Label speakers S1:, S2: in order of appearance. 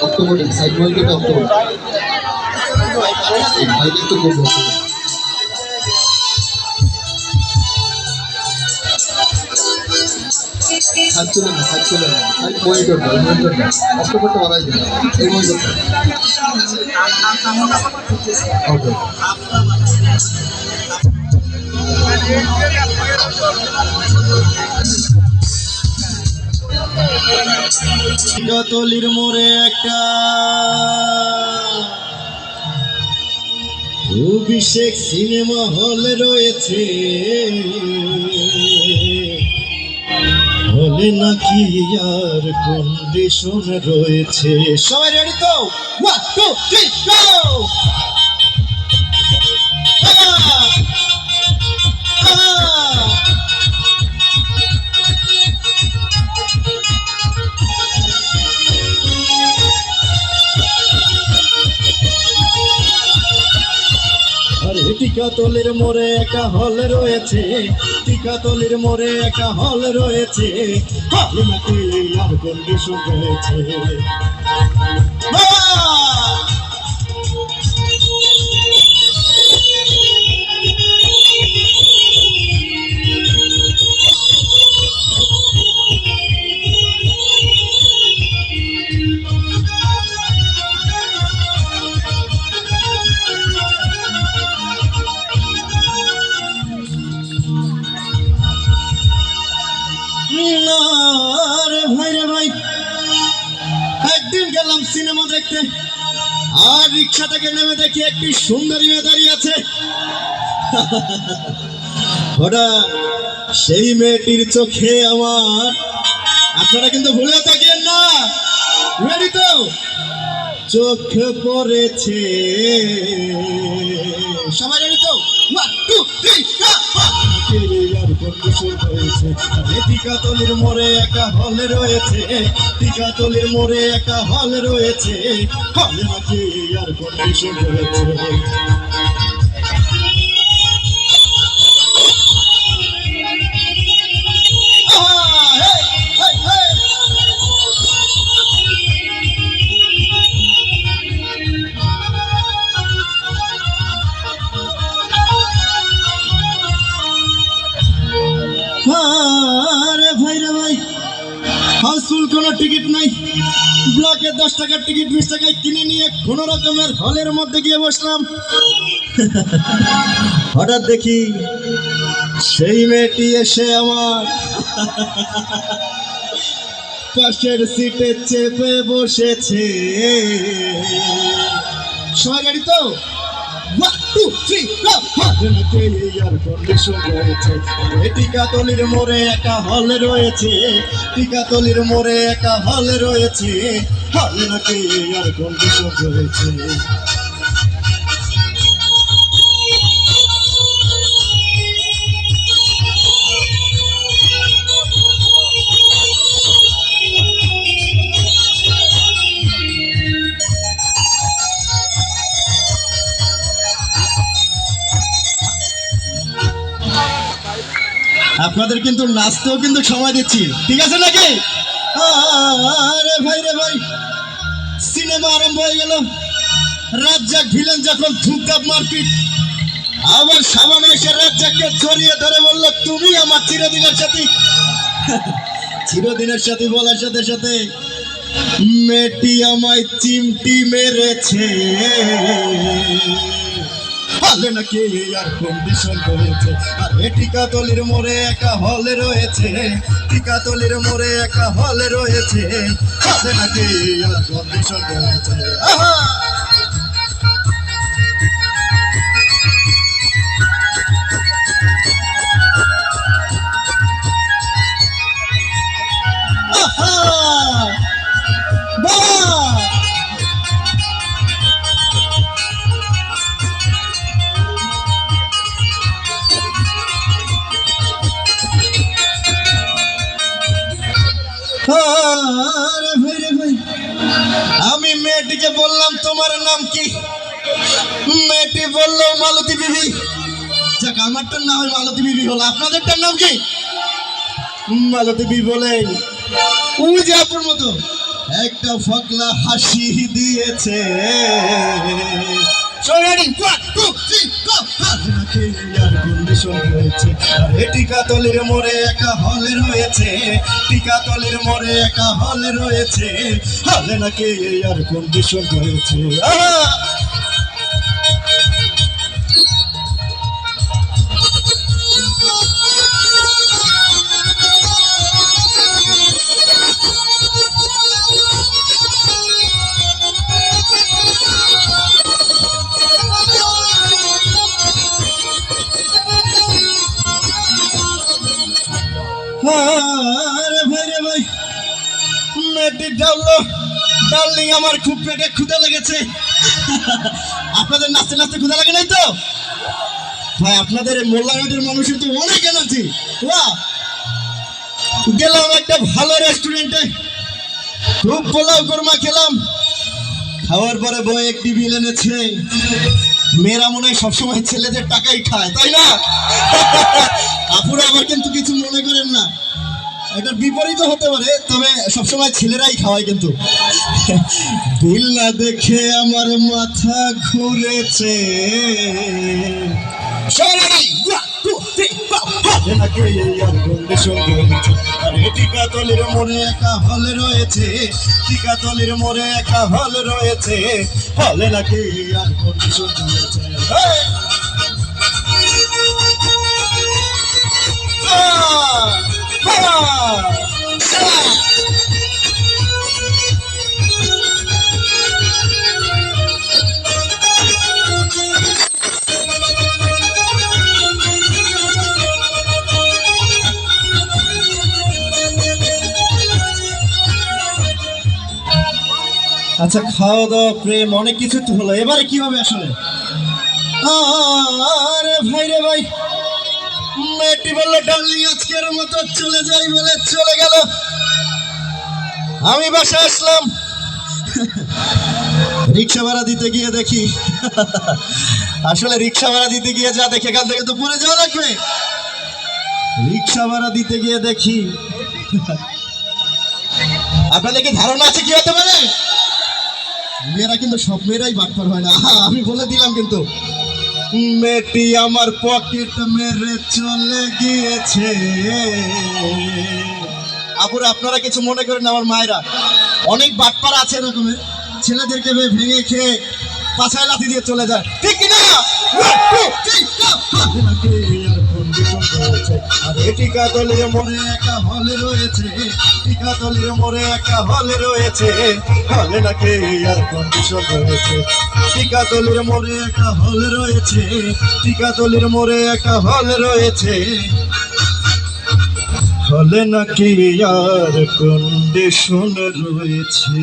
S1: অক্টোবরে সাইড মার্কেটে অক্টোবর বাইরে তো করবো সাইড চলে না সাইড চলে না সাইড মনিটরটা অক্টোবরটা বাড়াই দেবে এই মনিটরটা ওকে
S2: গাতলির মোড়ে একটা অভিষেক সিনেমা হল রয়েছে, হলে নাকি আর কন্ডিশন রয়েছে। সবাই রেডি তো? 1 2 3 গো! টিকাতলির মোড়ে একটা হল রয়েছে, টিকাতলির মোড়ে একটা হল রয়েছে, হল নাকি আর কন্ডিশন রয়েছে। ভাই রে ভাই, একদিন গেলাম সিনেমা দেখতে, আর রিক্সা থেকে নেমে দেখি একটি সুন্দরী মেয়ে দাঁড়িয়ে আছে। হঠাৎ সেই মেয়েটির চোখে আমার, আপনারা কিন্তু ভুলে থাকেন না, রেডি তো? চোখ পড়েছে। সবাই রেডি তো? 1 2 3 টিকাতলির মোড়ে একটা হল রয়েছে, টিকাতলির মোড়ে একটা হল রয়েছে, হলে নাকি আর কন্ডিশন রয়েছে। আরে ভাই রে ভাই, হাউসফুল কোনো টিকিট নাই, ব্লকে 10 টাকার টিকিট 20 টাকায় কিনে নিয়ে কোন রকমের হলের মধ্যে গিয়ে বসলাম। হঠাৎ দেখি সেই মেয়েটি এসে আমার পাশের সিটে চেপে বসেছে। সবাই গাড়ি তো? 1 2 3 গো! আর কন্ডিশন রয়েছে। টিকাতলির মোড়ে একটা হল রয়েছে, টিকাতলির মোড়ে একটা হল রয়েছে, হলে নাকি আর কন্ডিশন রয়েছে। আপনাদের কিন্তু নাচতেও কিন্তু সময় দিচ্ছি, ঠিক আছে নাকি? আরে ভাই রে ভাই, সিনেমা আরম্ভ হয়ে গেল। রাজ্জাক ভিলেন যখন ধুমধাপ মারপিট, আবার সামনে এসে রাজ্জাককে জড়িয়ে ধরে বলল, তুমি আমার চিরদিনের সাথী। চিরদিনের সাথী বলার সাথে সাথে মেয়েটি আমায় চিমটি মেরেছে। হলে নাকি আর কন্ডিশন রয়েছে। আর টিকাতলির মোড়ে একটা হল রয়েছে, টিকাতলির মোড়ে একটা হল রয়েছে, হলে নাকি আর কন্ডিশন রয়েছে। আরে ভাই রে ভাই, আমি মেয়েটিকে বললাম তোমার নাম কি? মেয়েটি বললো মালতী বিবি। যাক, আমারটার নাম মালতী বিবি হলো, আপনাদেরটার নাম কি? মালতী বিবি বলে ওই যে আপনার মতো একটা ফকলা হাসি দিয়েছে। সোনারি 1 2 3 গো। নাকি আর কন্ডিশন রয়েছে, আরে টিকাতলির মোড়ে একা হলে রয়েছে, টিকাতলির মোড়ে একা হলে রয়েছে, হলে নাকি আর কন্ডিশন রয়েছে। আরে ভাই রে ভাই, নেটি ডাউলো ডার্লিং, আমার খুব পেটে ক্ষুধা লেগেছে। আপনাদের নাচতে নাচতে ক্ষুধা লাগে নাই তো? ভাই আপনাদের মোল্লাঘাটের মানুষের তো অনেক এনার্জি। গেলাম একটা ভালো রেস্টুরেন্টে, খুব পোলাও কোরমা খেলাম। খাওয়ার পরে বউ একটি বিল এনেছে। মেয়েরা মনে হয় সবসময় ছেলেদের টাকাই খায়, তাই না? আপুরা আবার কিন্তু কিছু মনে করেন না, এটার বিপরীত হতে পারে, তবে সবসময় ছেলেরাই খাওয়ায় কিন্তু। বিল না দেখে আমার মাথা ঘুরেছে। টিকাতলির মোড়ে একা হলে রয়েছে, টিকাতলির মোড়ে একা হলে রয়েছে, হলে নাকি আর কন্ডিশন রয়েছে। আচ্ছা, খাওয়া দাওয়া প্রেম অনেক কিছু তো হলো, এবারে কি হবে আসলে? আরে ভাই রে ভাই, মেয়েটি বললো ডার্লিং আজকের মতো চলে যাই বলে চলে গেল। আমি বাসায় আসলাম, রিক্সা ভাড়া দিতে গিয়ে দেখি, আসলে রিক্সা ভাড়া দিতে গিয়ে যা দেখে এখান থেকে তো পরে যাওয়া লাগবে। রিক্সা ভাড়া দিতে গিয়ে দেখি, আপনাদের কি ধারণা আছে কি হতে পারে? মেয়েরা কিন্তু সব মেয়েরাই বাটপার হয় না, আমি বলে দিলাম কিন্তু। মেয়েটি আমার পকেট মেরে চলে গিয়েছে। আপুরা আপনারা কিছু মনে করেন, আমার মায়েরা অনেক বাটপার আছে এরকমের, ছেলেদেরকে ভেঙে খেয়ে পাছায় লাথি দিয়ে চলে যায়, ঠিক কিনা? টিকাতলির মোড়ে একা হলে রয়েছে, টিকাতলির মোড়ে একা হলে রয়েছে, হলে নাকি আর কন্ডিশন রয়েছে। টিকাতলির মোড়ে একা হলে রয়েছে, টিকাতলির মোড়ে একা হলে রয়েছে, হলে নাকি আর কন্ডিশন রয়েছে।